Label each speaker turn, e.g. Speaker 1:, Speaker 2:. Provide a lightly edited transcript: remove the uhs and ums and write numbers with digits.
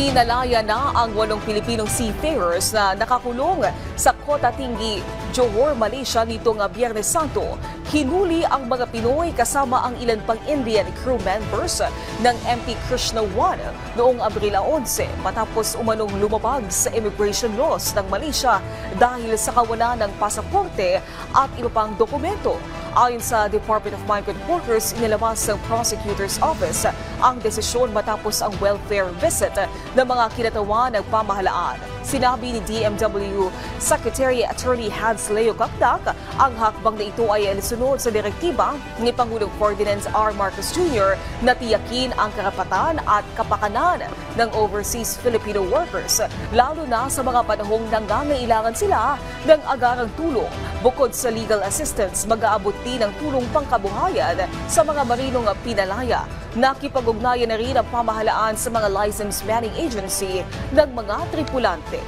Speaker 1: Pinalaya na ang 8 Pilipinong seafarers na nakakulong sa Kota Tinggi, Johor, Malaysia nitong Biyernes Santo. Hinuli ang mga Pinoy kasama ang ilan pang Indian crew members ng MT Krishna 1 noong Abril 11 matapos umanong lumabag sa immigration laws ng Malaysia dahil sa kawalan ng pasaporte at iba pang dokumento. Ayon sa Department of Migrant Workers, inilabas ng Prosecutor's Office ang desisyon matapos ang welfare visit ng mga kinatawan ng pamahalaan. Sinabi ni DMW Secretary Attorney Hans Leo Capdac, ang hakbang na ito ay alisunod sa direktiba ni Pangulong Ferdinand R. Marcos Jr. na tiyakin ang karapatan at kapakanan ng overseas Filipino workers, lalo na sa mga panahong nangangailangan sila ng agarang tulong. Bukod sa legal assistance, mag-aabot din ng tulong pangkabuhayan sa mga marinong pinalaya. Nakipag-ugnayan na rin ang pamahalaan sa mga licensed manning agency ng mga tripulante.